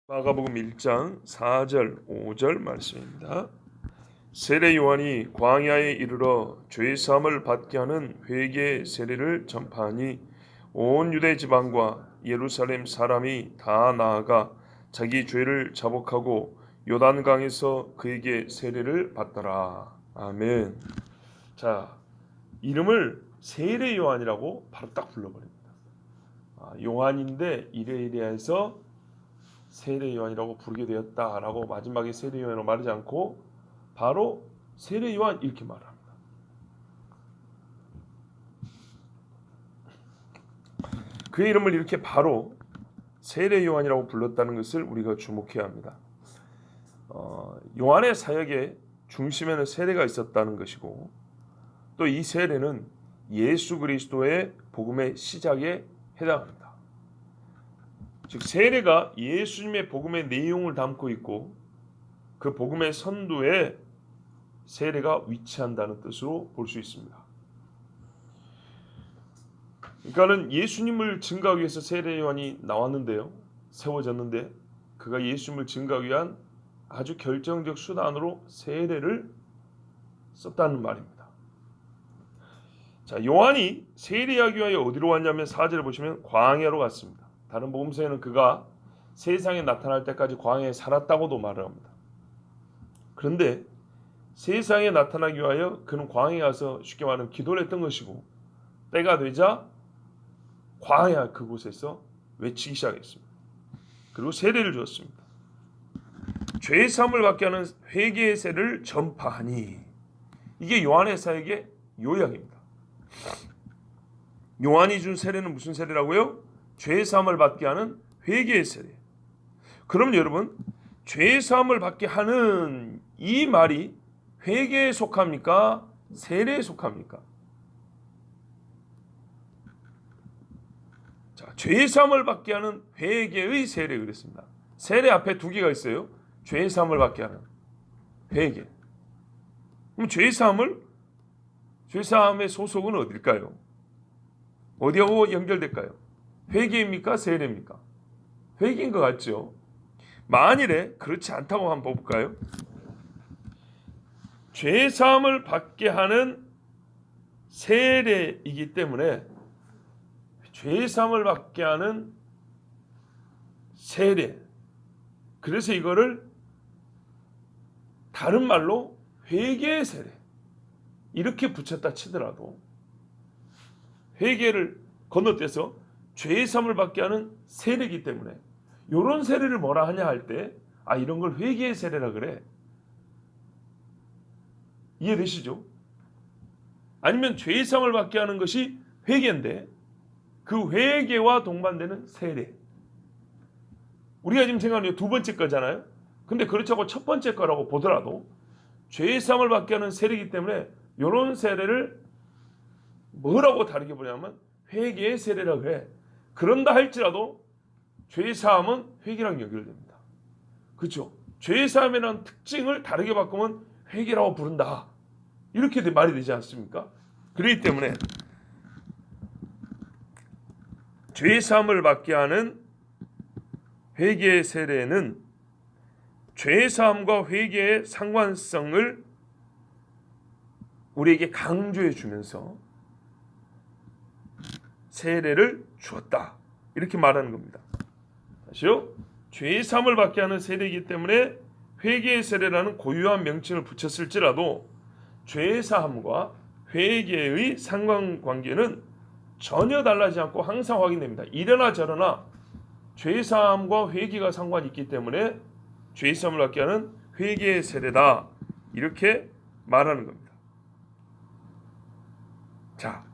마가복음 1장 4절 5절 말씀입니다. 세례 요한이 광야에 이르러 죄 사함을 받게 하는 회개 세례를 전파하니 온 유대 지방과 예루살렘 사람이 다 나아가 자기 죄를 자복하고 요단강에서 그에게 세례를 받더라. 아멘. 자, 이름을 세례 요한이라고 바로 딱 불러버립니다. 요한인데 이래이래해서 세례 요한이라고 부르게 되었다라고 마지막에 세례 요한이라고 말하지 않고 바로 세례 요한 이렇게 말합니다. 그의 이름을 이렇게 바로 세례 요한이라고 불렀다는 것을 우리가 주목해야 합니다. 요한의 사역의 중심에는 세례가 있었다는 것이고 또 이 세례는 예수 그리스도의 복음의 시작에 해당합니다. 즉 세례가 예수님의 복음의 내용을 담고 있고 그 복음의 선두에 세례가 위치한다는 뜻으로 볼 수 있습니다. 그러니까는 예수님을 증거하기 위해서 세례 요한이 나왔는데요. 세워졌는데 그가 예수님을 증거하기 위한 아주 결정적 수단으로 세례를 썼다는 말입니다. 자, 요한이 세례하기 위하여 어디로 왔냐면 4절에 보시면 광야로 갔습니다. 다른 복음서에는 그가 세상에 나타날 때까지 광야에 살았다고도 말을 합니다. 그런데 세상에 나타나기 위하여 그는 광야에 가서 쉽게 말하면 기도를 했던 것이고 때가 되자 광야 그곳에서 외치기 시작했습니다. 그리고 세례를 주었습니다. 죄 사함을 받게 하는 회개의 세례를 전파하니 이게 요한의 사역의 요약입니다. 요한이 준 세례는 무슨 세례라고요? 죄 사함을 받게 하는 회개의 세례. 그럼 여러분 죄 사함을 받게 하는 이 말이 회개에 속합니까? 세례에 속합니까? 자, 죄 사함을 받게 하는 회개의 세례 그랬습니다. 세례 앞에 두 개가 있어요. 죄 사함을 받게 하는 회개. 그럼 죄 사함의 소속은 어딜까요? 어디하고 연결될까요? 회개입니까? 세례입니까? 회개인 것 같죠? 만일에 그렇지 않다고 한번 볼까요? 죄 사함을 받게 하는 세례이기 때문에 죄 사함을 받게 하는 세례. 그래서 이거를 다른 말로 회개의 세례 이렇게 붙였다 치더라도 회개를 건너뛰어서 죄의 사함을 받게 하는 세례이기 때문에 이런 세례를 뭐라 하냐 할 때 이런 걸 회개의 세례라 그래. 이해되시죠? 아니면 죄의 사함을 받게 하는 것이 회개인데 그 회개와 동반되는 세례. 우리가 지금 생각하는 두 번째 거잖아요. 근데 그렇다고 첫 번째 거라고 보더라도 죄의 사함을 받게 하는 세례이기 때문에 이런 세례를 뭐라고 다르게 보냐면 회개의 세례라 그래. 그런다 할지라도 죄의 사함은 회개랑 연결됩니다. 그렇죠? 죄의 사함이라는 특징을 다르게 바꾸면 회개라고 부른다. 이렇게 말이 되지 않습니까? 그렇기 때문에 죄의 사함을 받게 하는 회개의 세례는 죄의 사함과 회개의 상관성을 우리에게 강조해 주면서 세례를 주었다. 이렇게 말하는 겁니다. 다시요. 죄의 사함을 받게 하는 세례이기 때문에 회개의 세례라는 고유한 명칭을 붙였을지라도 죄의 사함과 회개의 상관관계는 전혀 달라지지 않고 항상 확인됩니다. 이러나 저러나 죄의 사함과 회개가 상관이 있기 때문에 죄의 사함을 받게 하는 회개의 세례다. 이렇게 말하는 겁니다. 자,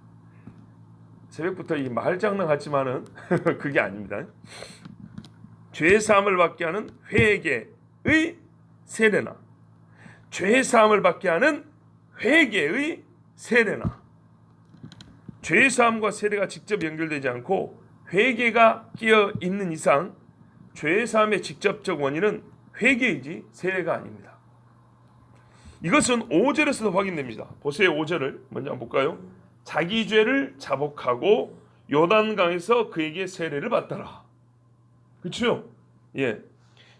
새벽부터 이 말장난 같지만은 그게 아닙니다. 죄 사함을 받게 하는 회개의 세례나 죄 사함을 받게 하는 회개의 세례나 죄 사함과 세례가 직접 연결되지 않고 회개가 끼어 있는 이상 죄 사함의 직접적 원인은 회개이지 세례가 아닙니다. 이것은 5절에서도 확인됩니다. 보세요. 5절을 먼저 한번 볼까요? 자기 죄를 자복하고 요단강에서 그에게 세례를 받더라. 그렇죠? 예.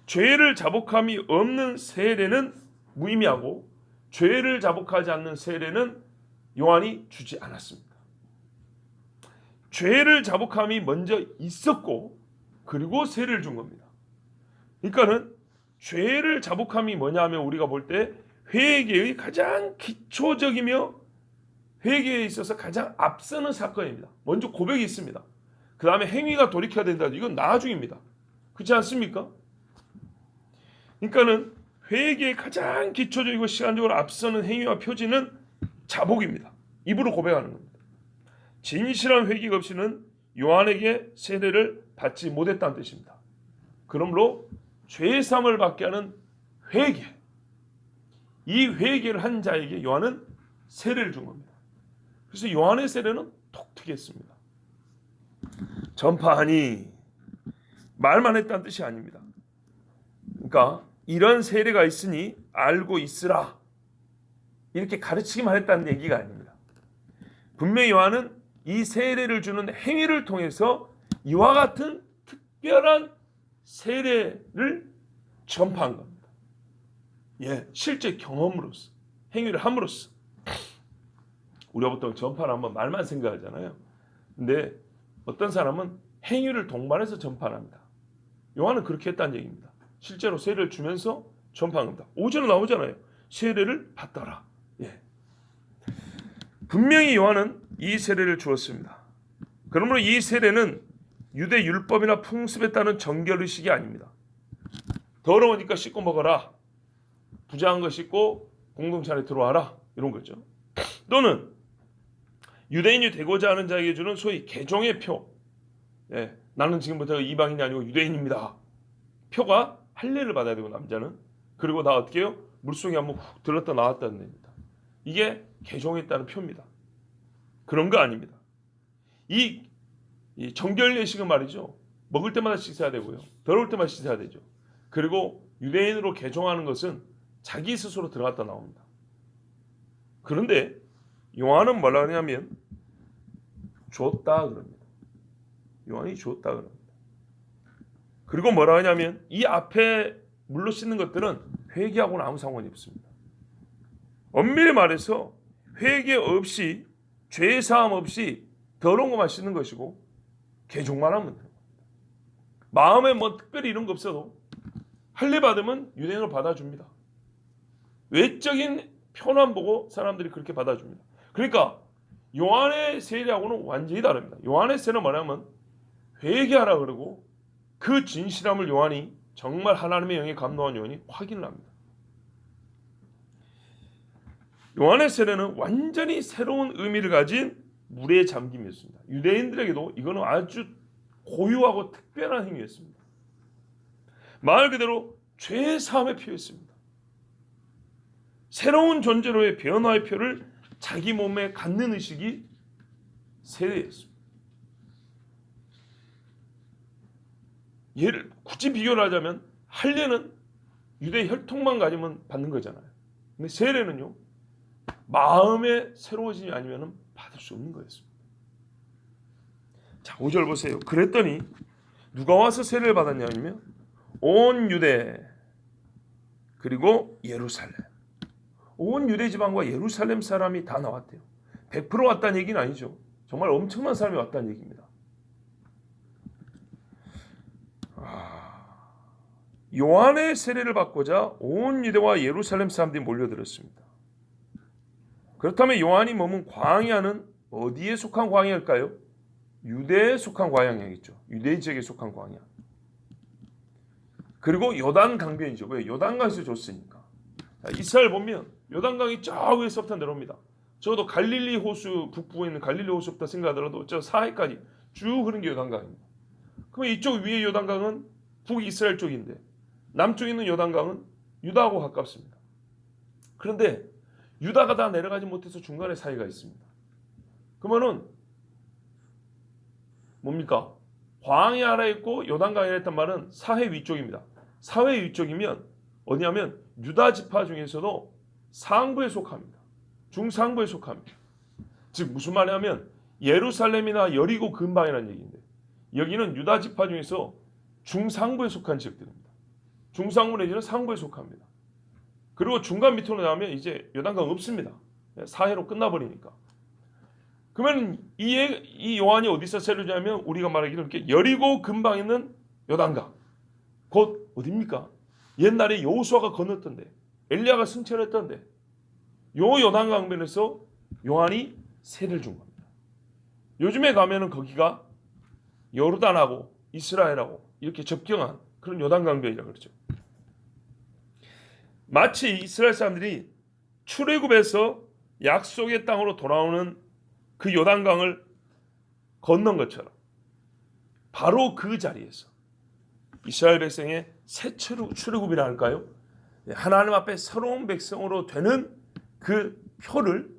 죄를 자복함이 없는 세례는 무의미하고 죄를 자복하지 않는 세례는 요한이 주지 않았습니다. 죄를 자복함이 먼저 있었고 그리고 세례를 준 겁니다. 그러니까는 죄를 자복함이 뭐냐면 우리가 볼 때 회개의 가장 기초적이며 회개에 있어서 가장 앞서는 사건입니다. 먼저 고백이 있습니다. 그 다음에 행위가 돌이켜야 된다. 이건 나중입니다. 그렇지 않습니까? 그러니까는 회개의 가장 기초적이고 시간적으로 앞서는 행위와 표지는 자복입니다. 입으로 고백하는 겁니다. 진실한 회개가 없이는 요한에게 세례를 받지 못했다는 뜻입니다. 그러므로 죄사함을 받게 하는 회개, 이 회개를 한 자에게 요한은 세례를 준 겁니다. 그래서 요한의 세례는 독특했습니다. 전파하니 말만 했다는 뜻이 아닙니다. 그러니까 이런 세례가 있으니 알고 있으라 이렇게 가르치기만 했다는 얘기가 아닙니다. 분명히 요한은 이 세례를 주는 행위를 통해서 이와 같은 특별한 세례를 전파한 겁니다. 실제 경험으로서 행위를 함으로써. 우리가 보통 전파를 한번 말만 생각하잖아요. 근데 어떤 사람은 행위를 동반해서 전파를 합니다. 요한은 그렇게 했다는 얘기입니다. 실제로 세례를 주면서 전파한 겁니다. 5절에 나오잖아요. 세례를 받더라. 분명히 요한은 이 세례를 주었습니다. 그러므로 이 세례는 유대 율법이나 풍습에 따른 정결의식이 아닙니다. 더러우니까 씻고 먹어라. 부정한 거 씻고 공동체 안에 들어와라. 이런 거죠. 또는 유대인이 되고자 하는 자에게 주는 소위 개종의 표. 나는 지금부터 이방인이 아니고 유대인입니다. 표가 할례를 받아야 되고 남자는. 그리고 나 어떻게 해요? 물속에 한번 훅 들었다 나왔다는 겁니다. 이게 개종했다는 표입니다. 그런 거 아닙니다. 이 정결 예식은 말이죠. 먹을 때마다 씻어야 되고요. 더러울 때마다 씻어야 되죠. 그리고 유대인으로 개종하는 것은 자기 스스로 들어갔다 나옵니다. 그런데 요한은 뭐라 하냐면 줬다 그럽니다. 요한이 줬다 그럽니다. 그리고 뭐라 하냐면 이 앞에 물로 씻는 것들은 회개하고는 아무 상관이 없습니다. 엄밀히 말해서 회개 없이 죄 사함 없이 더러운 것만 씻는 것이고 개종만 하면 됩니다. 마음에 뭐 특별히 이런 거 없어도 할례 받으면 유대인을 받아줍니다. 외적인 표만 보고 사람들이 그렇게 받아줍니다. 그러니까 요한의 세례하고는 완전히 다릅니다. 요한의 세례는 뭐냐면 회개하라 그러고 그 진실함을 요한이 정말 하나님의 영에 감동한 요한이 확인을 합니다. 요한의 세례는 완전히 새로운 의미를 가진 물의 잠김이었습니다. 유대인들에게도 이거는 아주 고유하고 특별한 행위였습니다. 말 그대로 죄 사함의 표였습니다. 새로운 존재로의 변화의 표를 자기 몸에 갖는 의식이 세례였습니다. 얘를 굳이 비교를 하자면 할례는 유대 혈통만 가지면 받는 거잖아요. 근데 세례는요, 마음의 새로워짐이 아니면 받을 수 없는 거였습니다. 자, 5절 보세요. 그랬더니 누가 와서 세례를 받았냐면 온 유대 그리고 예루살렘, 온 유대 지방과 예루살렘 사람이 다 나왔대요. 100% 왔다는 얘기는 아니죠. 정말 엄청난 사람이 왔다는 얘기입니다. 요한의 세례를 받고자 온 유대와 예루살렘 사람들이 몰려들었습니다. 그렇다면 요한이 머문 광야는 어디에 속한 광야일까요? 유대에 속한 광야겠죠. 유대 지역에 속한 광야. 그리고 요단 강변이죠. 왜? 요단강에서 줬으니까. 자, 이스라엘 보면 요단강이 저 위에서부터 내려옵니다. 적어도 갈릴리 호수 북부에 있는 갈릴리 호수부터 생각하더라도 저 사해까지 쭉 흐르는 게 요단강입니다. 그러면 이쪽 위에 요단강은 북이스라엘 쪽인데 남쪽에 있는 요단강은 유다하고 가깝습니다. 그런데 유다가 다 내려가지 못해서 중간에 사이가 있습니다. 그러면은 뭡니까? 광야 아래 있고 요단강에 있단 말은 사해 위쪽입니다. 사해 위쪽이면 어디냐면 유다 지파 중에서도 상부에 속합니다. 중상부에 속합니다. 즉 무슨 말이냐면 예루살렘이나 여리고 근방이라는 얘기인데 여기는 유다 지파 중에서 중상부에 속한 지역들입니다. 중상부 내지는 상부에 속합니다. 그리고 중간 밑으로 나오면 이제 요단강 없습니다. 사해로 끝나버리니까. 그러면 이 요한이 어디서 세를 주냐면 우리가 말하기로 이렇게 여리고 근방 있는 요단강. 곧 어디입니까? 옛날에 여호수아가 건넜던데, 엘리야가 승천했던데, 요 요단강변에서 요한이 세를 준 겁니다. 요즘에 가면은 거기가 요르단하고 이스라엘하고 이렇게 접경한 그런 요단강변이라고 그러죠. 마치 이스라엘 사람들이 출애굽에서 약속의 땅으로 돌아오는 그 요단강을 건넌 것처럼 바로 그 자리에서 이스라엘 백성의 새 출애굽이라 할까요? 하나님 앞에 새로운 백성으로 되는 그 표를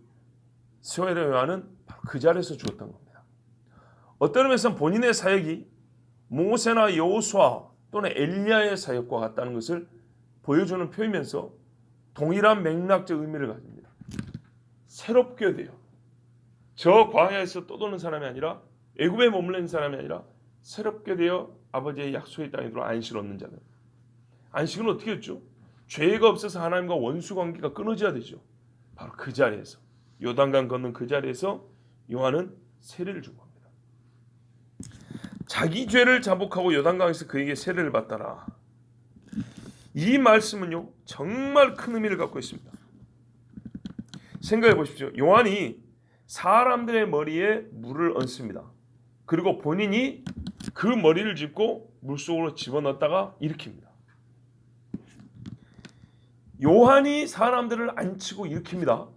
스웨르 요한은 바로 그 자리에서 주었던 겁니다. 어떤 의미에서는 본인의 사역이 모세나 여호수아 또는 엘리야의 사역과 같다는 것을 보여주는 표이면서 동일한 맥락적 의미를 가집니다. 새롭게 되어 저 광야에서 떠도는 사람이 아니라 애굽에 머물러 있는 사람이 아니라 새롭게 되어 아버지의 약속의 땅에 들어 안식을 얻는 자들. 안식은 어떻게 했죠? 죄가 없어서 하나님과 원수 관계가 끊어져야 되죠. 바로 그 자리에서 요단강 건넌 그 자리에서 요한은 세례를 준 겁니다. 자기 죄를 자복하고 요단강에서 그에게 세례를 받더라. 이 말씀은요 정말 큰 의미를 갖고 있습니다. 생각해 보십시오. 요한이 사람들의 머리에 물을 얹습니다. 그리고 본인이 그 머리를 짚고 물속으로 집어넣었다가 일으킵니다. 요한이 사람들을 앉히고 일으킵니다.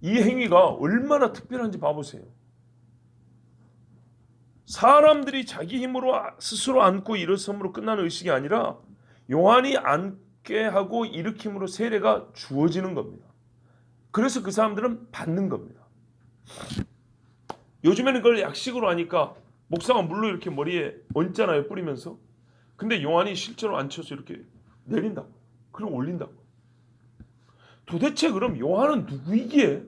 이 행위가 얼마나 특별한지 봐보세요. 사람들이 자기 힘으로 스스로 앉고 일어섬으로 끝나는 의식이 아니라 요한이 앉게 하고 일으킴으로 세례가 주어지는 겁니다. 그래서 그 사람들은 받는 겁니다. 요즘에는 그걸 약식으로 하니까 목사가 물로 이렇게 머리에 얹잖아요, 뿌리면서. 근데 요한이 실제로 앉혀서 이렇게 내린다고, 그리고 올린다고. 도대체 그럼 요한은 누구이기에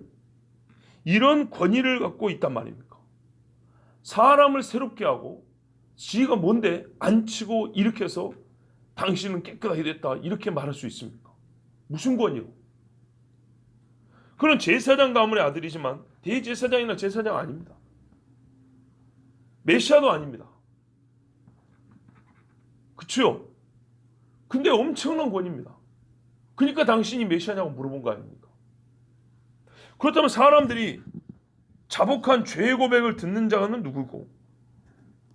이런 권위를 갖고 있단 말입니까? 사람을 새롭게 하고 지가 뭔데 앉히고 일으켜서 당신은 깨끗하게 됐다 이렇게 말할 수 있습니까? 무슨 권위로? 그는 제사장 가문의 아들이지만 대제사장이나 제사장 아닙니다. 메시아도 아닙니다. 그렇죠? 근데 엄청난 권위입니다. 그러니까 당신이 메시아냐고 물어본 거 아닙니까? 그렇다면 사람들이 자복한 죄 고백을 듣는 자는 누구고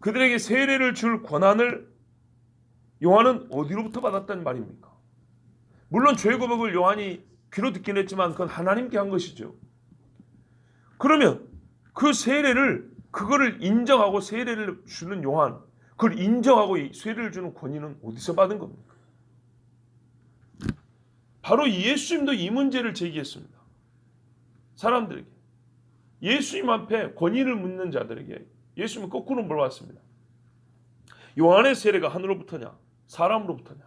그들에게 세례를 줄 권한을 요한은 어디로부터 받았다는 말입니까? 물론 죄 고백을 요한이 귀로 듣긴 했지만 그건 하나님께 한 것이죠. 그러면 그 세례를 그거를 인정하고 세례를 주는 요한, 그걸 인정하고 세례를 주는 권위는 어디서 받은 겁니까? 바로 예수님도 이 문제를 제기했습니다. 사람들에게 예수님 앞에 권위를 묻는 자들에게 예수님은 거꾸로 물어봤습니다. 요한의 세례가 하늘로부터냐 사람으로부터냐?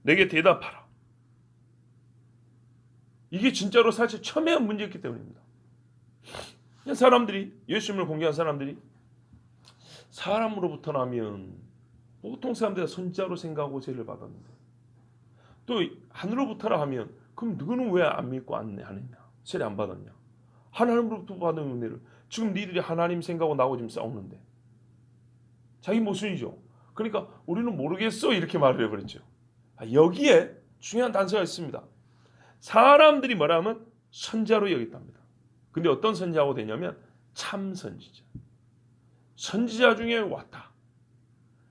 내게 대답하라. 이게 진짜로 사실 첨예한 문제였기 때문입니다. 사람들이 예수님을 공개한 사람들이 사람으로부터라면 보통 사람들이 선지자로 생각하고 세례를 받았는데 또 하늘로부터라 하면 그럼 누구는 왜 안 믿고 안 하느냐? 세례 안 받았냐? 하나님으로부터 받은 은혜를 지금 니들이 하나님 생각하고 나하고 지금 싸우는데 자기 모순이죠. 그러니까 우리는 모르겠어 이렇게 말을 해버렸죠. 여기에 중요한 단서가 있습니다. 사람들이 뭐라 하면 선지자로 여겼답니다. 근데 어떤 선지자가 되냐면 참 선지자. 선지자 중에 왔다.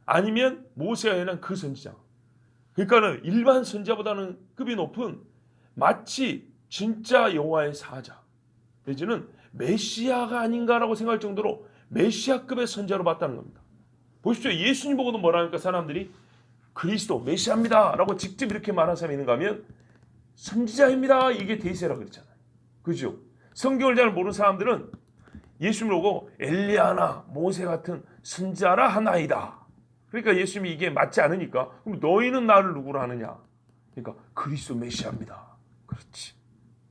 아니면 모세가 연한 그 선지자. 그러니까는 일반 선지자보다는 급이 높은 마치 진짜 여호와의 사자 내지는 메시아가 아닌가라고 생각할 정도로 메시아급의 선지자로 봤다는 겁니다. 보십시오. 예수님 보고도 뭐라 하니까 사람들이 그리스도 메시아입니다 라고 직접 이렇게 말하는 사람이 있는가 하면 선지자입니다 이게 대세라고 그랬잖아요. 그죠? 성경을 잘 모르는 사람들은 예수님을 보고 엘리야나 모세 같은 선지자라 하나이다. 그러니까 예수님이 이게 맞지 않으니까 그럼 너희는 나를 누구로 하느냐? 그러니까 그리스도 메시아입니다. 그렇지.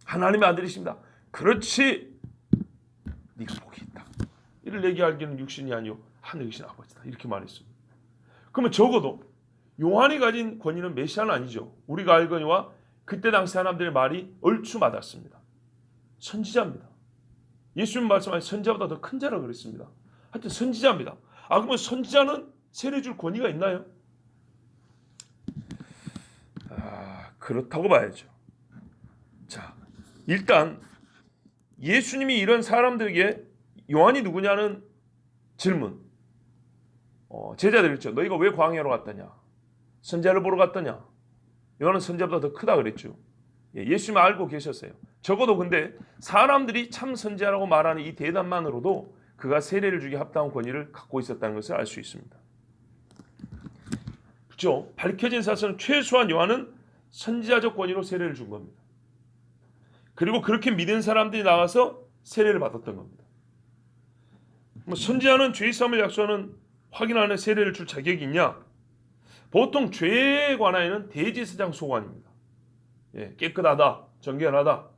하나님의 아들이십니다. 그렇지. 네가 복이 있다. 이를 내게 알기는 육신이 아니요 하늘이신 아버지다. 이렇게 말했습니다. 그러면 적어도 요한이 가진 권위는 메시아는 아니죠. 우리가 알거니와 그때 당시 사람들의 말이 얼추 맞았습니다. 선지자입니다. 예수님 말씀하신 선지자보다 더 큰 자라고 그랬습니다. 하여튼 선지자입니다. 그러면 선지자는 세례 줄 권위가 있나요? 그렇다고 봐야죠. 자, 일단 예수님이 이런 사람들에게 요한이 누구냐는 질문. 제자들이 있죠. 너희가 왜 광야로 갔더냐? 선지자를 보러 갔더냐? 요한은 선지자보다 더 크다 그랬죠. 예수님이 알고 계셨어요. 적어도 근데 사람들이 참 선지자라고 말하는 이 대답만으로도 그가 세례를 주기 합당한 권위를 갖고 있었다는 것을 알 수 있습니다. 그렇죠? 밝혀진 사실은 최소한 요한은 선지자적 권위로 세례를 준 겁니다. 그리고 그렇게 믿은 사람들이 나와서 세례를 받았던 겁니다. 선지자는 죄 사함을 약속하는 확인하는 세례를 줄 자격이 있냐? 보통 죄에 관하여는 대제사장 소관입니다. 깨끗하다, 정결하다.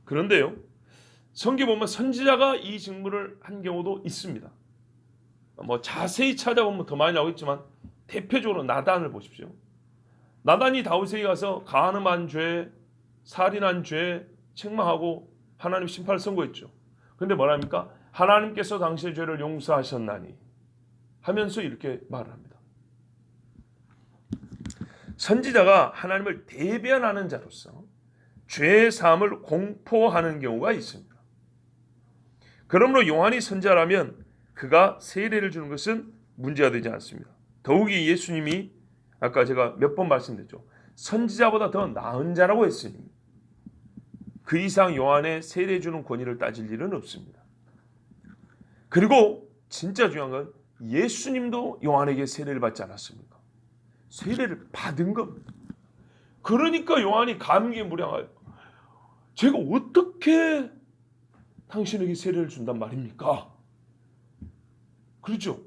그런데요, 성경 보면 선지자가 이 직무를 한 경우도 있습니다. 자세히 찾아보면 더 많이 나오겠지만 대표적으로 나단을 보십시오. 나단이 다윗에게 가서 간음한 죄, 살인한 죄 책망하고 하나님 심판을 선고했죠. 그런데 뭐랍니까? 하나님께서 당신의 죄를 용서하셨나니 하면서 이렇게 말을 합니다. 선지자가 하나님을 대변하는 자로서 죄의 사함을 공포하는 경우가 있습니다. 그러므로 요한이 선지자라면 그가 세례를 주는 것은 문제가 되지 않습니다. 더욱이 예수님이 아까 제가 몇 번 말씀드렸죠. 선지자보다 더 나은 자라고 했으니 그 이상 요한의 세례 주는 권위를 따질 일은 없습니다. 그리고 진짜 중요한 건 예수님도 요한에게 세례를 받지 않았습니까? 세례를 받은 겁니다. 그러니까 요한이 감기에 무량하여 제가 어떻게 당신에게 세례를 준단 말입니까? 그렇죠?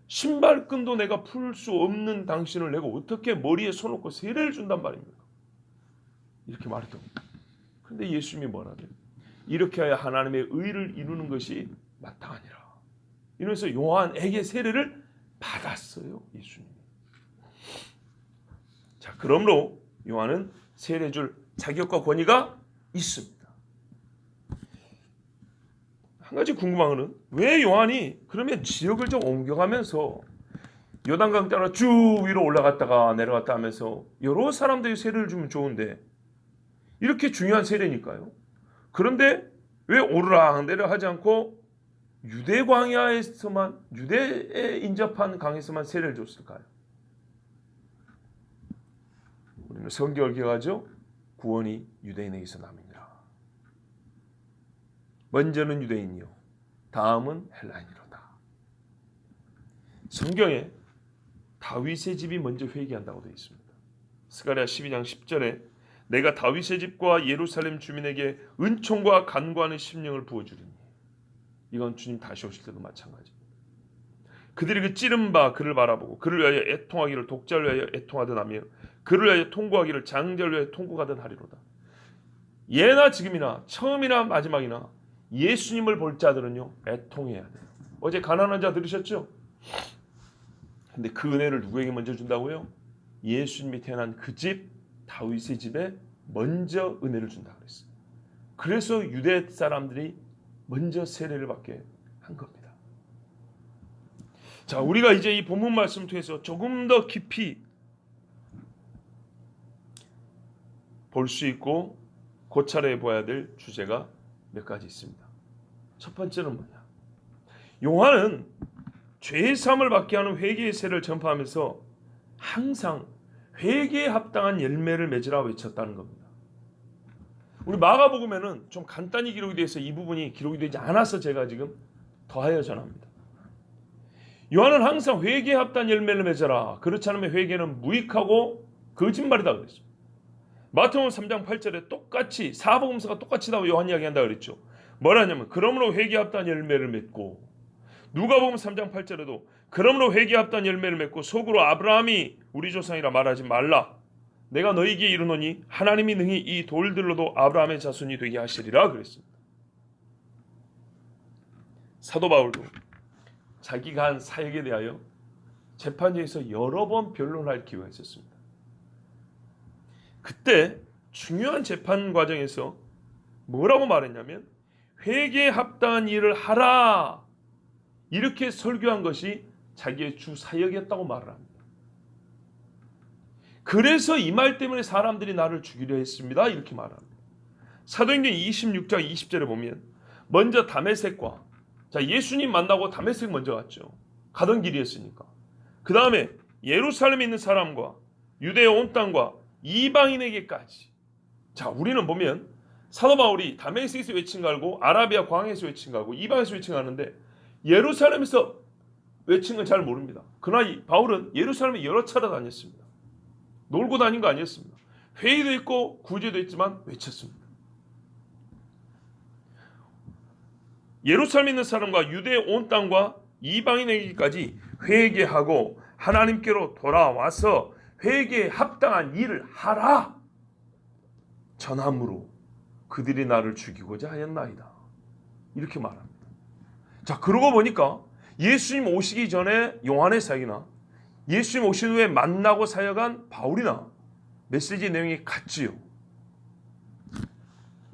신발끈도 내가 풀 수 없는 당신을 내가 어떻게 머리에 손 놓고 세례를 준단 말입니까? 이렇게 말했던 겁니다. 그런데 예수님이 뭐라고요? 이렇게 하여 하나님의 의를 이루는 것이 마땅하니라. 이러면서 요한에게 세례를 받았어요. 예수님이. 자, 그러므로 요한은 세례 줄 자격과 권위가 있습니다. 한 가지 궁금한 거는 왜 요한이 그러면 지역을 좀 옮겨가면서 요단강 따라 쭉 위로 올라갔다가 내려갔다 하면서 여러 사람들이 세례를 주면 좋은데 이렇게 중요한 세례니까요. 그런데 왜 오르락 내리락 하지 않고 유대 광야에서만 유대에 인접한 강에서만 세례를 줬을까요? 우리는 성경을 기억하죠. 구원이 유대인에게서 남이니라. 먼저는 유대인이요 다음은 헬라인이로다. 성경에 다윗의 집이 먼저 회개한다고 되어 있습니다. 스가랴 12장 10절에 내가 다윗의 집과 예루살렘 주민에게 은총과 간구하는 심령을 부어주리니. 이건 주님 다시 오실 때도 마찬가지입니다. 그들이 그 찌른 바 그를 바라보고 그를 위하여 애통하기를 독자를 위하여 애통하듯 하며 그를 위하여 통고하기를 장자를 위하여 통고하듯 하리로다. 예나 지금이나 처음이나 마지막이나 예수님을 볼 자들은요 애통해야 돼요. 어제 가난한 자 들으셨죠? 근데 그 은혜를 누구에게 먼저 준다고요? 예수님이 태어난 그 집 다윗의 집에 먼저 은혜를 준다 그랬어요. 그래서 유대 사람들이 먼저 세례를 받게 한 겁니다. 자, 우리가 이제 이 본문 말씀을 통해서 조금 더 깊이 볼 수 있고 고찰해 봐야 될 주제가 몇 가지 있습니다. 첫 번째는 뭐냐? 요한은 죄의 사함을 받게 하는 회개의 세례를 전파하면서 항상 회개에 합당한 열매를 맺으라 외쳤다는 겁니다. 우리 마가복음에는 좀 간단히 기록이 되어 있어 이 부분이 기록이 되지 않아서 제가 지금 더하여 전합니다. 요한은 항상 회개에 합당한 열매를 맺어라. 그렇지 않으면 회개는 무익하고 거짓말이다 그랬습니다. 마태복음 3장 8절에 똑같이 사복음서가 똑같이 다 요한 이야기한다 그랬죠. 뭐라냐면 그러므로 회개에 합당한 열매를 맺고, 누가복음 3장 8절에도 그러므로 회개에 합당한 열매를 맺고 속으로 아브라함이 우리 조상이라 말하지 말라. 내가 너희에게 이르노니 하나님이 능히 이 돌들로도 아브라함의 자손이 되게 하시리라 그랬습니다. 사도 바울도 자기가 한 사역에 대하여 재판정에서 여러 번 변론할 기회가 있었습니다. 그때 중요한 재판 과정에서 뭐라고 말했냐면 회개에 합당한 일을 하라, 이렇게 설교한 것이 자기의 주 사역이었다고 말을 합니다. 그래서 이 말 때문에 사람들이 나를 죽이려 했습니다, 이렇게 말합니다. 사도행전 26장 20절에 보면 먼저 다메섹과, 자, 예수님 만나고 다메섹 먼저 갔죠. 가던 길이었으니까. 그 다음에 예루살렘에 있는 사람과 유대의 온 땅과 이방인에게까지. 자, 우리는 보면 사도 바울이 다메섹에서 외친 거 알고 아라비아 광야에서 외친 거 알고 이방에서 외친 거 아는데 예루살렘에서 외친 건 잘 모릅니다. 그러나 바울은 예루살렘에 여러 차례 다녔습니다. 놀고 다닌 거 아니었습니다. 회의도 있고 구제도 있지만 외쳤습니다. 예루살렘에 있는 사람과 유대의 온 땅과 이방인에게까지 회개하고 하나님께로 돌아와서 회개에 합당한 일을 하라 전함으로 그들이 나를 죽이고자 하였나이다, 이렇게 말합니다. 자, 그러고 보니까 예수님 오시기 전에 요한의 사역이나 예수님 오신 후에 만나고 사역한 바울이나 메시지 내용이 같지요.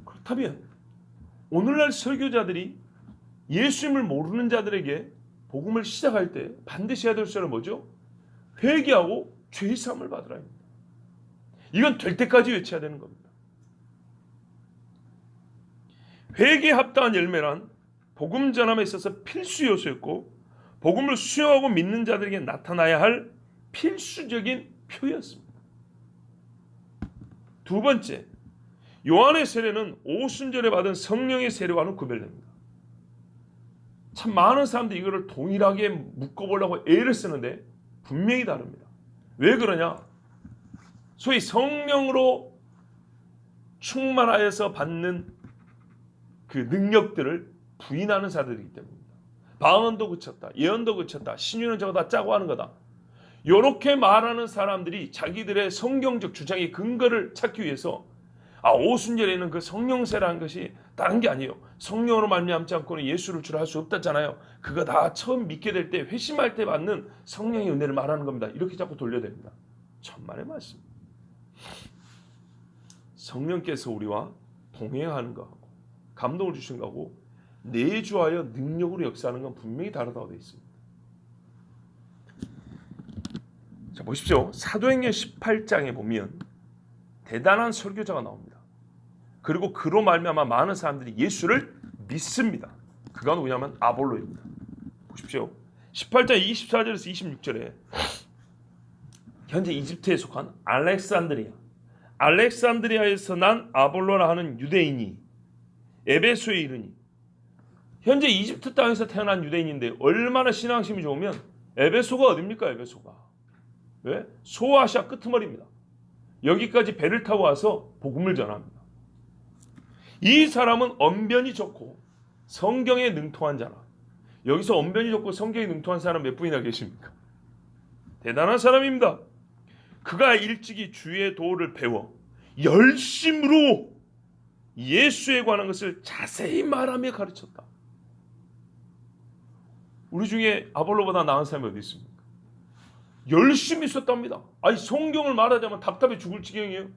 그렇다면 오늘날 설교자들이 예수님을 모르는 자들에게 복음을 시작할 때 반드시 해야 될 수는 뭐죠? 회개하고 죄 사함을 받으라 합니다. 이건 될 때까지 외쳐야 되는 겁니다. 회개에 합당한 열매란 복음 전함에 있어서 필수 요소였고 복음을 수용하고 믿는 자들에게 나타나야 할 필수적인 표였습니다. 두 번째, 요한의 세례는 오순절에 받은 성령의 세례와는 구별됩니다. 참 많은 사람들이 이거를 동일하게 묶어보려고 애를 쓰는데 분명히 다릅니다. 왜 그러냐? 소위 성령으로 충만하여서 받는 그 능력들을 부인하는 자들이기 때문입니다. 방언도 그쳤다, 예언도 그쳤다, 신유는 저거 다 짜고 하는 거다, 이렇게 말하는 사람들이 자기들의 성경적 주장의 근거를 찾기 위해서 오순절에는 그 성령세라는 것이 다른 게 아니에요. 성령으로 말미암지 않고는 예수를 주라 할 수 없다잖아요. 그거 다 처음 믿게 될 때 회심할 때 받는 성령의 은혜를 말하는 겁니다. 이렇게 자꾸 돌려댑니다. 천만의 말씀. 성령께서 우리와 동행하는 거하고 감동을 주신 거하고 내주하여 능력으로 역사하는 건 분명히 다르다고 되어 있습니다. 자, 보십시오. 사도행전 18장에 보면 대단한 설교자가 나옵니다. 그리고 그로 말미암아 많은 사람들이 예수를 믿습니다. 그가 누구냐면 아볼로입니다. 보십시오. 18장 24절에서 26절에 현재 이집트에 속한 알렉산드리아에서 난 아볼로라 하는 유대인이 에베소에 이르니, 현재 이집트 땅에서 태어난 유대인인데 얼마나 신앙심이 좋으면 에베소가 어딥니까? 에베소가 왜? 소아시아 끄트머리입니다. 여기까지 배를 타고 와서 복음을 전합니다. 이 사람은 언변이 좋고 성경에 능통한 자라. 여기서 언변이 좋고 성경에 능통한 사람 몇 분이나 계십니까? 대단한 사람입니다. 그가 일찍이 주의 도를 배워 열심으로 예수에 관한 것을 자세히 말하며 가르쳤다. 우리 중에 아볼로보다 나은 사람이 어디 있습니까? 열심히 썼답니다. 아니, 성경을 말하자면 답답해 죽을 지경이에요.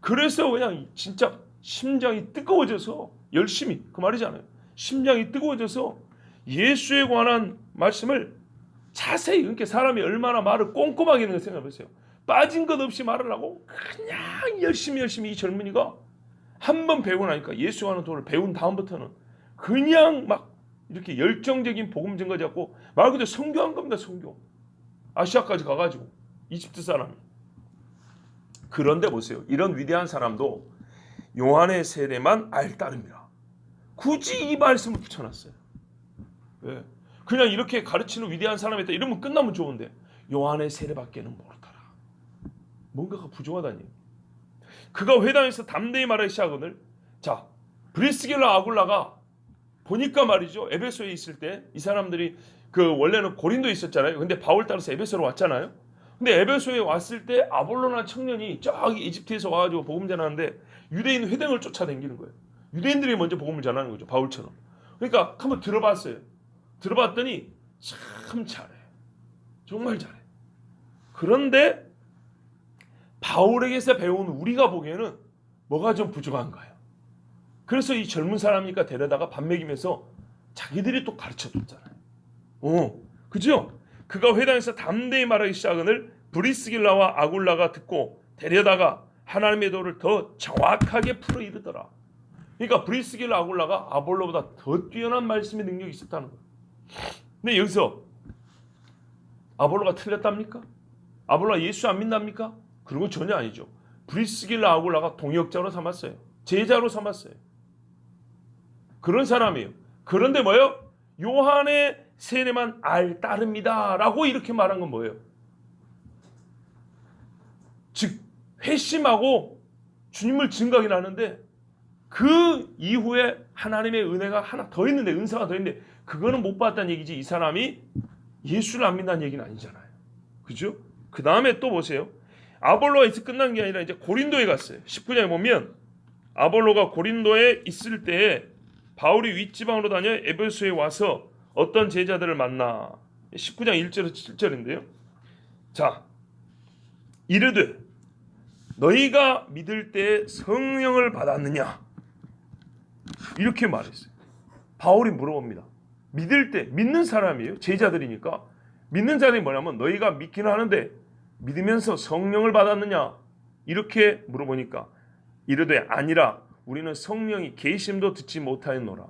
그래서 그냥 진짜 심장이 뜨거워져서 열심히, 그 말이잖아요. 심장이 뜨거워져서 예수에 관한 말씀을 자세히, 그러니까 사람이 얼마나 말을 꼼꼼하게 하는 거 생각해보세요. 빠진 것 없이 말을 하고 그냥 열심히 이 젊은이가 한 번 배우고 나니까 예수에 관한 도를 배운 다음부터는 그냥 막 이렇게 열정적인 복음 증거 잡고 말 그대로 선교한 겁니다. 선교. 아시아까지 가가지고 이집트 사람. 그런데 보세요. 이런 위대한 사람도 요한의 세례만 알따릅니다. 굳이 이 말씀을 붙여놨어요. 왜? 그냥 이렇게 가르치는 위대한 사람이다 이러면 끝나면 좋은데 요한의 세례밖에는 모르더라. 뭔가가 부족하다니. 그가 회당에서 담대히 말하기 시작하거늘. 자, 브리스길라 아굴라가 보니까 말이죠. 에베소에 있을 때 이 사람들이 그 원래는 고린도에 있었잖아요. 근데 바울 따라서 에베소로 왔잖아요. 근데 에베소에 왔을 때 아볼로나 청년이 저기 이집트에서 와가지고 복음 전하는데 유대인 회당을 쫓아다니는 거예요. 유대인들이 먼저 복음을 전하는 거죠. 바울처럼. 그러니까 한번 들어봤어요. 들어봤더니 참 잘해. 정말 잘해. 그런데 바울에게서 배운 우리가 보기에는 뭐가 좀 부족한가요? 그래서 이 젊은 사람이니까 데려다가 밥 먹이면서 자기들이 또 가르쳐 줬잖아요. 그죠? 그가 회당에서 담대히 말하기 시작하거늘 브리스길라와 아굴라가 듣고 데려다가 하나님의 도를 더 정확하게 풀어 이르더라. 그러니까 브리스길라 아굴라가 아볼로보다 더 뛰어난 말씀의 능력이 있었다는 거예요. 근데 여기서 아볼로가 틀렸답니까? 아볼로가 예수 안 믿답니까? 그런 건 전혀 아니죠. 브리스길라 아굴라가 동역자로 삼았어요. 제자로 삼았어요. 그런 사람이에요. 그런데 뭐예요? 요한의 세례만 따릅니다 라고 이렇게 말한 건 뭐예요? 즉 회심하고 주님을 증거하긴 하는데 그 이후에 하나님의 은혜가 하나 더 있는데, 은사가 더 있는데 그거는 못 받았다는 얘기지, 이 사람이 예수를 안 믿는다는 얘기는 아니잖아요. 그죠? 그 다음에 또 보세요. 아볼로가 있어 끝난 게 아니라 이제 고린도에 갔어요. 19장에 보면 아볼로가 고린도에 있을 때에 바울이 윗지방으로 다녀 에베소에 와서 어떤 제자들을 만나. 19장 1절에서 7절인데요. 자, 이르되 너희가 믿을 때 성령을 받았느냐? 이렇게 말했어요. 바울이 물어봅니다. 믿을 때, 믿는 사람이에요. 제자들이니까. 믿는 자들이 뭐냐면 너희가 믿기는 하는데 믿으면서 성령을 받았느냐? 이렇게 물어보니까 이르되 아니라 우리는 성령이 계심도 듣지 못하였노라.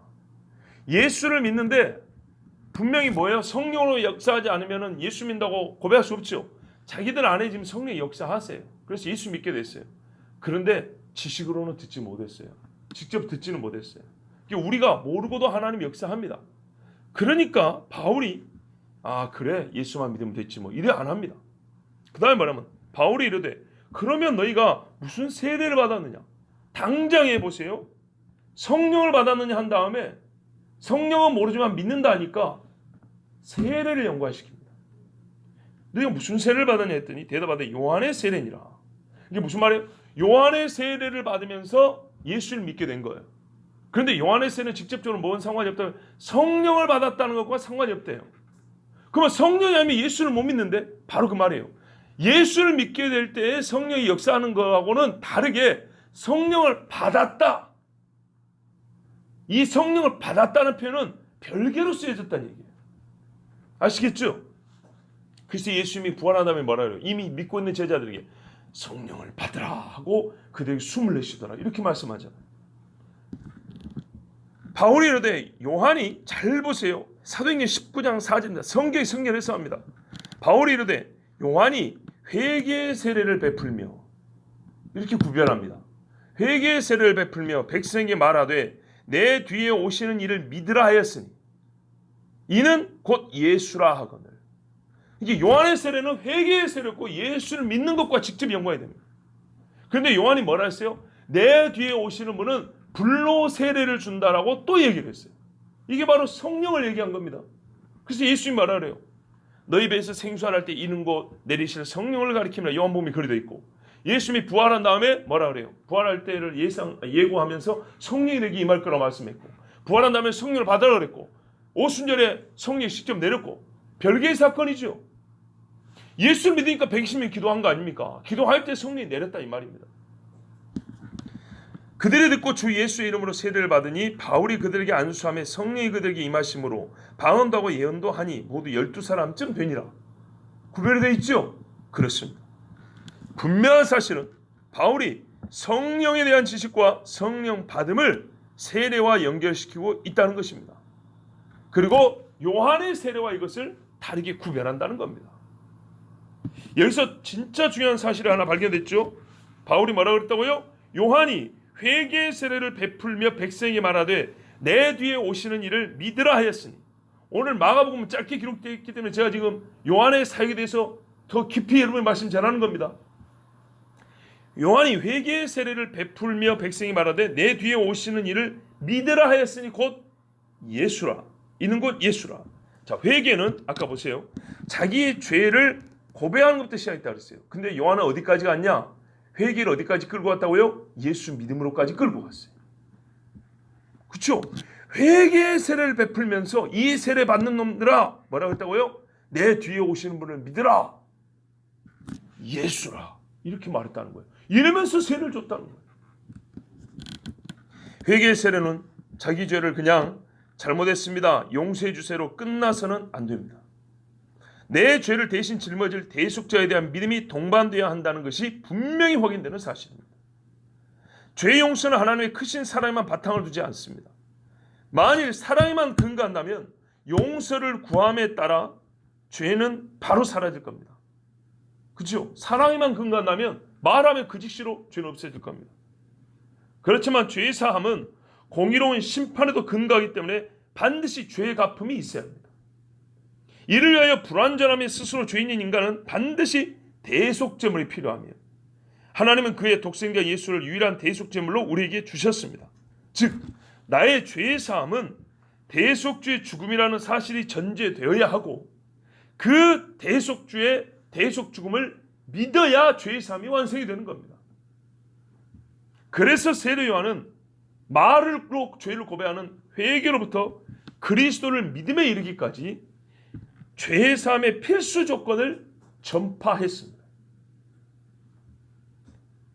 예수를 믿는데 분명히 뭐예요? 성령으로 역사하지 않으면 예수 믿는다고 고백할 수 없죠. 자기들 안에 지금 성령이 역사하세요. 그래서 예수 믿게 됐어요. 그런데 지식으로는 듣지 못했어요. 직접 듣지는 못했어요. 우리가 모르고도 하나님 역사합니다. 그러니까 바울이 그래 예수만 믿으면 됐지 뭐 이래 안 합니다. 그 다음에 뭐냐면 바울이 이르되 그러면 너희가 무슨 세례를 받았느냐? 당장 해보세요. 성령을 받았느냐 한 다음에 성령은 모르지만 믿는다 하니까 세례를 연관시킵니다. 너희가 무슨 세례를 받았냐 했더니 대답하되 요한의 세례니라. 이게 무슨 말이에요? 요한의 세례를 받으면서 예수를 믿게 된 거예요. 그런데 요한의 세례는 직접적으로 뭔 상관이 없다면 성령을 받았다는 것과 상관이 없대요. 그러면 성령이 아니면 예수를 못 믿는데 바로 그 말이에요. 예수를 믿게 될 때 성령이 역사하는 것하고는 다르게 성령을 받았다. 이 성령을 받았다는 표현은 별개로 쓰여졌다는 얘기예요. 아시겠죠? 그래서 예수님이 부활한 다음에 뭐라 그래요? 이미 믿고 있는 제자들에게 성령을 받으라 하고 그들에게 숨을 내쉬더라 이렇게 말씀하잖아요. 바울이 이르되 요한이 잘 보세요. 사도행전 19장 4절입니다. 성경이 성경에서 합니다. 바울이 이르되 요한이 회개의 세례를 베풀며 이렇게 구별합니다. 회개의 세례를 베풀며 백성에게 말하되 내 뒤에 오시는 이를 믿으라 하였으니 이는 곧 예수라 하거늘. 이게 요한의 세례는 회개의 세례였고 예수를 믿는 것과 직접 연관이 됩니다. 그런데 요한이 뭐라 했어요? 내 뒤에 오시는 분은 불로 세례를 준다라고 또 얘기를 했어요. 이게 바로 성령을 얘기한 겁니다. 그래서 예수님이 뭐라 그래요? 너희 배에서 생수할 때 이는 곳 내리실 성령을 가리킵니다. 요한복음이 그리 되어 있고 예수님이 부활한 다음에 뭐라 그래요? 부활할 때를 예고하면서 성령이 내게 임할 거라고 말씀했고 부활한 다음에 성령을 받으라 그랬고 오순절에 성령이 직접 내렸고 별개의 사건이죠. 예수를 믿으니까 120명 기도한 거 아닙니까? 기도할 때 성령이 내렸다 이 말입니다. 그들이 듣고 주 예수의 이름으로 세례를 받으니 바울이 그들에게 안수하며 성령이 그들에게 임하심으로 방언도 하고 예언도 하니 모두 12사람쯤 되니라. 구별이 되어 있죠? 그렇습니다. 분명한 사실은 바울이 성령에 대한 지식과 성령 받음을 세례와 연결시키고 있다는 것입니다. 그리고 요한의 세례와 이것을 다르게 구별한다는 겁니다. 여기서 진짜 중요한 사실이 하나 발견됐죠? 바울이 뭐라고 그랬다고요? 요한이 회개의 세례를 베풀며 백성에게 말하되 내 뒤에 오시는 이를 믿으라 하였으니 오늘 마가복음은 짧게 기록되어 있기 때문에 제가 지금 요한의 사역에 대해서 더 깊이 여러분의 말씀 전하는 겁니다. 요한이 회개의 세례를 베풀며 백성이 말하되 내 뒤에 오시는 이를 믿으라 하였으니 곧 예수라. 이는 곧 예수라. 자, 회개는 아까 보세요. 자기의 죄를 고백하는 것부터 시작했다 그랬어요. 근데 요한은 어디까지 갔냐? 회개를 어디까지 끌고 갔다고요? 예수 믿음으로까지 끌고 갔어요. 그렇죠? 회개의 세례를 베풀면서 이 세례 받는 놈들아 뭐라고 했다고요? 내 뒤에 오시는 분을 믿으라. 예수라 이렇게 말했다는 거예요. 이러면서 세례를 줬다는 거예요. 회개 세례는 자기 죄를 그냥 잘못했습니다, 용서해 주세요로 끝나서는 안 됩니다. 내 죄를 대신 짊어질 대속자에 대한 믿음이 동반되어야 한다는 것이 분명히 확인되는 사실입니다. 죄 용서는 하나님의 크신 사랑에만 바탕을 두지 않습니다. 만일 사랑에만 근거한다면 용서를 구함에 따라 죄는 바로 사라질 겁니다. 그렇죠? 사랑에만 근거한다면 말하면 그 즉시로 죄는 없어질 겁니다. 그렇지만 죄 사함은 공의로운 심판에도 근거하기 때문에 반드시 죄의 갚음이 있어야 합니다. 이를 위하여 불완전함에 스스로 죄인인 인간은 반드시 대속제물이 필요하며 하나님은 그의 독생자 예수를 유일한 대속제물로 우리에게 주셨습니다. 즉 나의 죄의 사함은 대속주의 죽음이라는 사실이 전제되어야 하고 그 대속주의 대속 죽음을 믿어야 죄의 사함이 완성이 되는 겁니다. 그래서 세례 요한은 말로 죄를 고백하는 회개로부터 그리스도를 믿음에 이르기까지 죄의 사함의 필수 조건을 전파했습니다.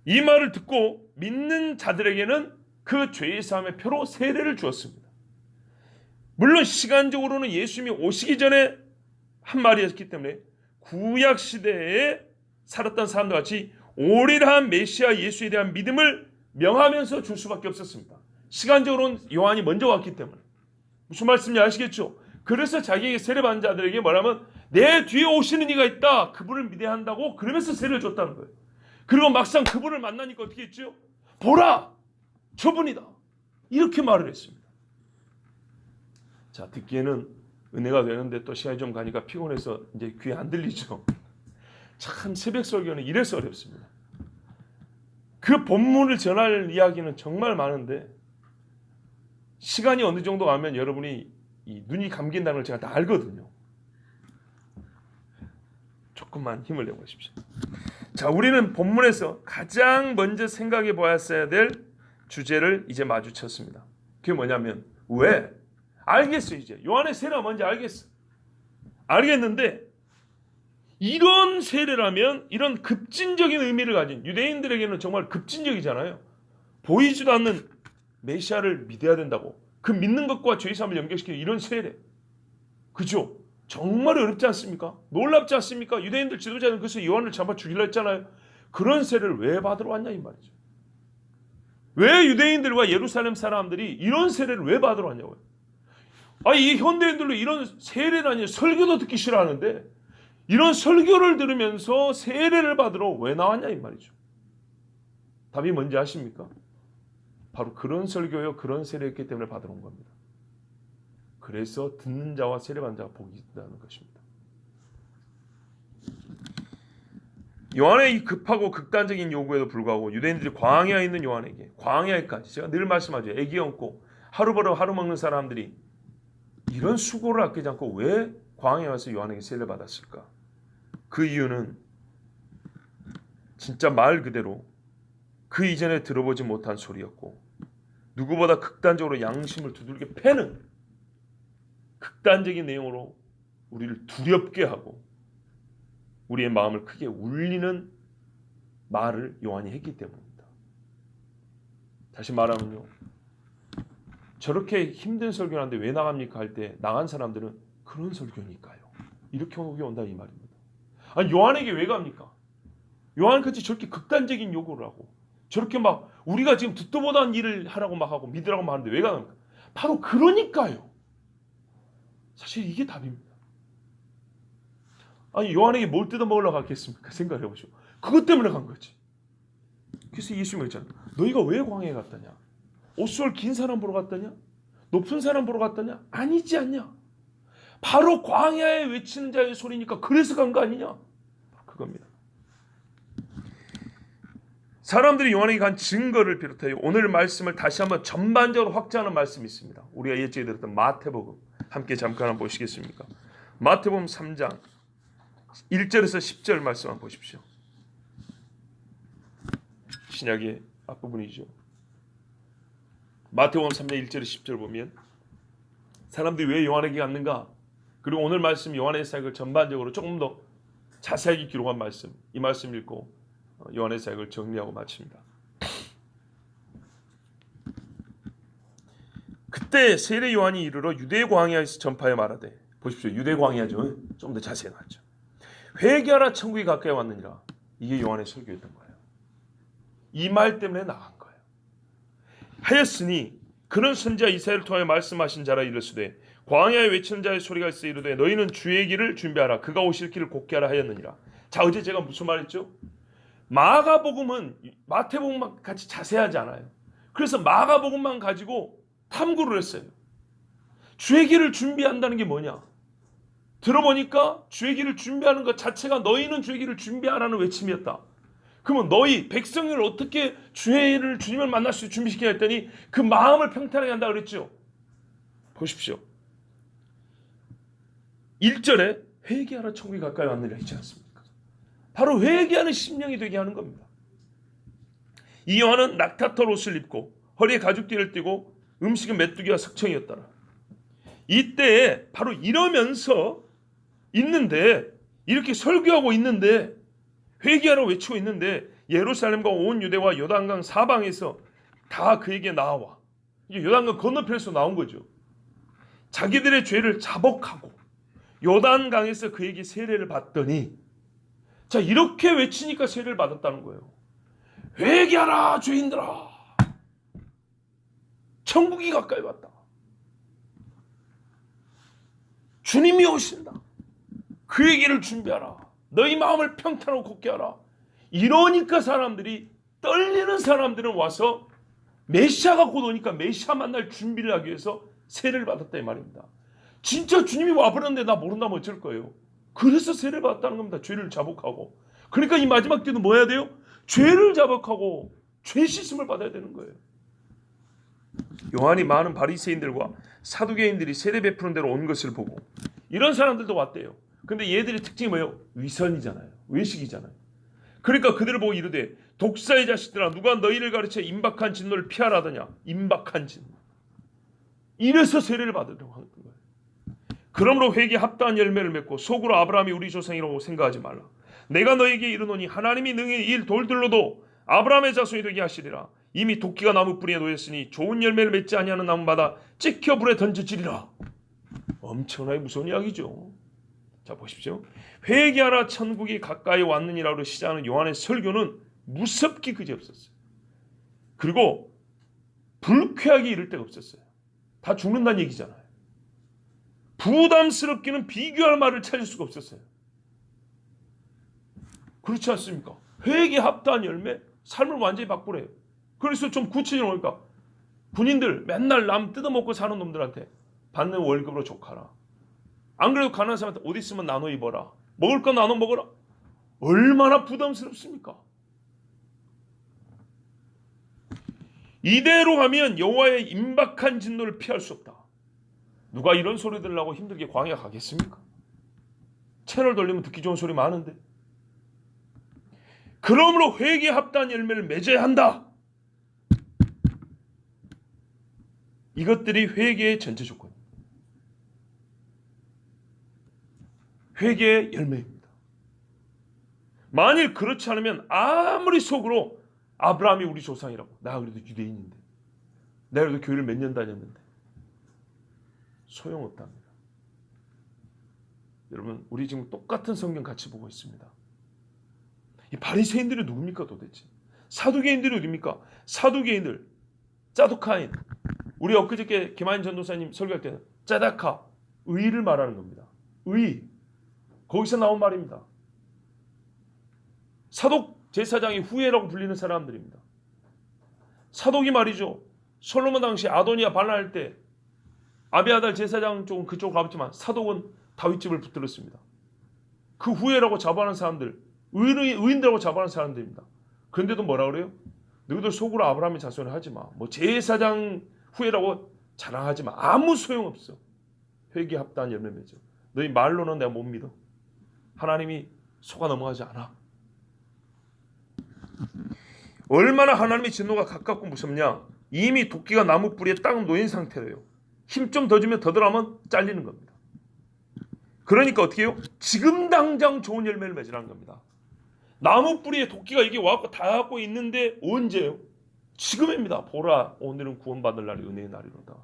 이 말을 듣고 믿는 자들에게는 그 죄의 사함의 표로 세례를 주었습니다. 물론 시간적으로는 예수님이 오시기 전에 한 말이었기 때문에 구약 시대에 살았던 사람들 같이 오리라한 메시아 예수에 대한 믿음을 명하면서 줄 수밖에 없었습니다. 시간적으로는 요한이 먼저 왔기 때문에. 무슨 말씀인지 아시겠죠? 그래서 자기에게 세례받은 자들에게 뭐라면 내 뒤에 오시는 이가 있다, 그분을 믿어야 한다고 그러면서 세례를 줬다는 거예요. 그리고 막상 그분을 만나니까 어떻게 했죠? 보라, 저분이다, 이렇게 말을 했습니다. 자, 듣기에는 은혜가 되는데 또 시간이 좀 가니까 피곤해서 이제 귀에 안 들리죠. 참 새벽 설교는 이래서 어렵습니다. 그 본문을 전할 이야기는 정말 많은데 시간이 어느 정도 가면 여러분이 이 눈이 감긴다는 걸 제가 다 알거든요. 조금만 힘을 내보십시오. 자, 우리는 본문에서 가장 먼저 생각해 보았어야 될 주제를 이제 마주쳤습니다. 그게 뭐냐면 왜? 알겠어. 이제 요한의 세례가 뭔지 알겠어. 알겠는데 이런 세례라면 이런 급진적인 의미를 가진, 유대인들에게는 정말 급진적이잖아요. 보이지도 않는 메시아를 믿어야 된다고, 그 믿는 것과 죄의 삶을 연결시키는 이런 세례, 그죠? 정말 어렵지 않습니까? 놀랍지 않습니까? 유대인들 지도자는 그래서 요한을 잡아 죽이려 했잖아요. 그런 세례를 왜 받으러 왔냐 이 말이죠. 왜 유대인들과 예루살렘 사람들이 이런 세례를 왜 받으러 왔냐고요. 이 현대인들도 이런 세례라니, 설교도 듣기 싫어하는데 이런 설교를 들으면서 세례를 받으러 왜 나왔냐 이 말이죠. 답이 뭔지 아십니까? 바로 그런 설교요, 그런 세례였기 때문에 받으러 온 겁니다. 그래서 듣는 자와 세례받는 자가 복이 있다는 것입니다. 요한의 이 급하고 극단적인 요구에도 불구하고 유대인들이 광야에 있는 요한에게, 광야에까지, 제가 늘 말씀하죠, 애기 얹고 하루 벌어 하루 먹는 사람들이 이런 수고를 아끼지 않고 왜 광야에 와서 요한에게 세례를 받았을까? 그 이유는 진짜 말 그대로 그 이전에 들어보지 못한 소리였고, 누구보다 극단적으로 양심을 두들겨 패는 극단적인 내용으로 우리를 두렵게 하고 우리의 마음을 크게 울리는 말을 요한이 했기 때문입니다. 다시 말하면요, 저렇게 힘든 설교를 하는데 왜 나갑니까 할 때 나간 사람들은 그런 설교니까요, 이렇게 온다 이 말입니다. 아니, 요한에게 왜 갑니까? 요한같이 저렇게 극단적인 요구를 하고 저렇게 막 우리가 지금 듣도 못한 일을 하라고 막 하고 믿으라고 막 하는데 왜 가는가? 바로 그러니까요. 사실 이게 답입니다. 아니, 요한에게 뭘 뜯어 먹으려고 갔겠습니까? 생각을 해보시오. 그것 때문에 간 거지. 그래서 예수님이 했잖아. 너희가 왜 광야에 갔다냐? 옷수월 긴 사람 보러 갔다냐? 높은 사람 보러 갔다냐? 아니지 않냐? 바로 광야에 외치는 자의 소리니까 그래서 간 거 아니냐? 그겁니다. 사람들이 요한에게 간 증거를 비롯하여 오늘 말씀을 다시 한번 전반적으로 확장하는 말씀이 있습니다. 우리가 예전에 들었던 마태복음 함께 잠깐 한번 보시겠습니까? 마태복음 3장 1절에서 10절 말씀 한번 보십시오. 신약의 앞부분이죠. 마태복음 3장 1절에서 10절 보면 사람들이 왜 요한에게 갔는가? 그리고 오늘 말씀 요한의 사역을 전반적으로 조금 더 자세하게 기록한 말씀, 이 말씀 읽고 요한의 사역을 정리하고 마칩니다. 그때 세례 요한이 이르러 유대 광야에서 전파해 말하되, 보십시오, 유대 광야죠. 좀 더 자세히 나왔죠. 회개하라, 천국이 가까이 왔느니라. 이게 요한의 설교였던 거예요. 이 말 때문에 나간 거예요. 하였으니 그런 선지자 이사야를 통하여 말씀하신 자라 이르시되, 광야에 외치는 자의 소리가 있어 이르되 너희는 주의 길을 준비하라, 그가 오실 길을 곧게 하라 하였느니라. 자, 어제 제가 무슨 말했죠? 마가복음은 마태복음만 같이 자세하지 않아요. 그래서 마가복음만 가지고 탐구를 했어요. 주의 길을 준비한다는 게 뭐냐? 들어보니까 주의 길을 준비하는 것 자체가 너희는 주의 길을 준비하라는 외침이었다. 그러면 너희 백성을 어떻게 주님을 만날 수 준비시키냐 했더니 그 마음을 평탄하게 한다 그랬죠. 보십시오. 1절에 회개하라, 천국이 가까이 왔느니라 있지 않습니까? 바로 회개하는 심령이 되게 하는 겁니다. 이 요한은 낙타털 옷을 입고 허리에 가죽띠를 띠고 음식은 메뚜기와 석청이었더라. 이때에 바로 이러면서 있는데, 이렇게 설교하고 있는데, 회개하라고 외치고 있는데, 예루살렘과 온 유대와 요단강 사방에서 다 그에게 나와. 이제 요단강 건너편에서 나온 거죠. 자기들의 죄를 자복하고 요단강에서 그에게 세례를 받더니, 자, 이렇게 외치니까 세례를 받았다는 거예요. 회개하라, 죄인들아, 천국이 가까이 왔다. 주님이 오신다. 그의 길을 준비하라. 너희 마음을 평탄하고 굳게 하라. 이러니까 사람들이, 떨리는 사람들은 와서 메시아가 곧 오니까 메시아 만날 준비를 하기 위해서 세례를 받았다 이 말입니다. 진짜 주님이 와버렸는데 나 모른다면 어쩔 거예요. 그래서 세례를 받았다는 겁니다. 죄를 자복하고. 그러니까 이 마지막 때는 뭐 해야 돼요? 죄를 자복하고 죄 씻음을 받아야 되는 거예요. 요한이 많은 바리새인들과 사두개인들이 세례 베푸는 데로 온 것을 보고, 이런 사람들도 왔대요. 근데 얘들의 특징이 뭐예요? 위선이잖아요. 외식이잖아요. 그러니까 그들을 보고 이르되, 독사의 자식들아, 누가 너희를 가르쳐 임박한 진노를 피하라 하더냐. 임박한 진노. 이래서 세례를 받으려고 하는 거예요. 그러므로 회개에 합당한 열매를 맺고 속으로 아브라함이 우리 조상이라고 생각하지 말라. 내가 너에게 이르노니 하나님이 능히 이 돌들로도 아브라함의 자손이 되게 하시리라. 이미 도끼가 나무 뿌리에 놓였으니 좋은 열매를 맺지 아니하는 나무마다 찍혀 불에 던져지리라. 엄청나게 무서운 이야기죠. 자, 보십시오. 회개하라, 천국이 가까이 왔느니라로 시작하는 요한의 설교는 무섭기 그지없었어요. 그리고 불쾌하게 이를 데가 없었어요. 다 죽는다는 얘기잖아요. 부담스럽기는 비교할 말을 찾을 수가 없었어요. 그렇지 않습니까? 회개에 합당한 열매, 삶을 완전히 바꾸래요. 그래서 좀 구체적으로 보니까, 군인들 맨날 남 뜯어먹고 사는 놈들한테 받는 월급으로 족하라. 안 그래도 가난한 사람한테 옷 있으면 나눠 입어라. 먹을 거 나눠 먹어라. 얼마나 부담스럽습니까? 이대로 가면 여호와의 임박한 진노를 피할 수 없다. 누가 이런 소리 들으려고 힘들게 광야 가겠습니까? 채널 돌리면 듣기 좋은 소리 많은데. 그러므로 회개에 합당한 열매를 맺어야 한다. 이것들이 회개의 전제 조건입니다. 회개의 열매입니다. 만일 그렇지 않으면 아무리 속으로 아브라함이 우리 조상이라고, 나 그래도 유대인인데, 내가 그래도 교회를 몇 년 다녔는데, 소용없답니다. 여러분, 우리 지금 똑같은 성경 같이 보고 있습니다. 이 바리새인들이 누굽니까 도대체? 사두개인들이 어디입니까? 사두개인들, 짜도카인. 우리 엊그저께 김한인 전도사님 설교할 때는 짜다카, 의를 말하는 겁니다. 의, 거기서 나온 말입니다. 사독 제사장이 후예라고 불리는 사람들입니다. 사독이 말이죠, 솔로몬 당시 아도니아 반란할 때 아비아달 제사장 쪽은 그쪽으로 가봤지만 사독은 다윗집을 붙들었습니다. 그 후예라고 자부하는 사람들, 의인들하고 자부하는 사람들입니다. 그런데도 뭐라 그래요? 너희들 속으로 아브라함의 자손을 하지 마. 뭐 제사장 후예라고 자랑하지 마. 아무 소용없어. 회개에 합당한 열매 맺어. 너희 말로는 내가 못 믿어. 하나님이 속아 넘어가지 않아. 얼마나 하나님의 진노가 가깝고 무섭냐. 이미 도끼가 나무 뿌리에 딱 놓인 상태예요. 힘 좀 더 주면 더 들어가면 잘리는 겁니다. 그러니까 어떻게 해요? 지금 당장 좋은 열매를 맺으라는 겁니다. 나무 뿌리에 도끼가 이게 와갖고 다 갖고 있는데 언제요? 지금입니다. 보라, 오늘은 구원받을 날이 은혜의 날이로다.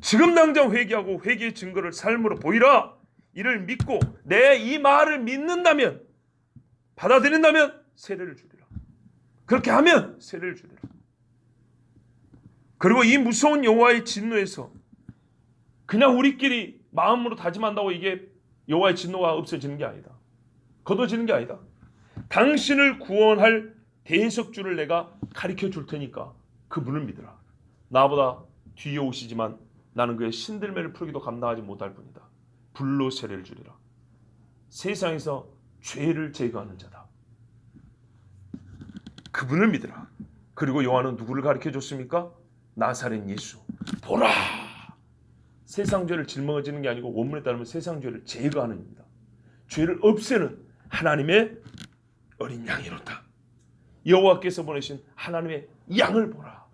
지금 당장 회개하고 회개의 증거를 삶으로 보이라. 이를 믿고 내 이 말을 믿는다면, 받아들인다면 세례를 주리라. 그렇게 하면 세례를 주리라. 그리고 이 무서운 여호와의 진노에서 그냥 우리끼리 마음으로 다짐한다고 이게 여호와의 진노가 없어지는 게 아니다. 거둬지는 게 아니다. 당신을 구원할 대속주를 내가 가르쳐 줄 테니까 그분을 믿으라. 나보다 뒤에 오시지만 나는 그의 신들매를 풀기도 감당하지 못할 뿐이다. 불로 세례를 주리라. 세상에서 죄를 제거하는 자다. 그분을 믿으라. 그리고 요한은 누구를 가르쳐 줬습니까? 나사렛 예수. 보라. 세상 죄를 짊어지는 게 아니고 원문에 따르면 세상 죄를 제거하는 입니다. 죄를 없애는 하나님의 어린 양이로다. 여호와께서 보내신 하나님의 양을 보라.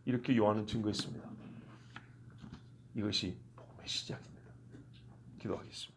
이렇게 요한은 증거했습니다. 이것이 복음의 시작입니다. 기도하겠습니다.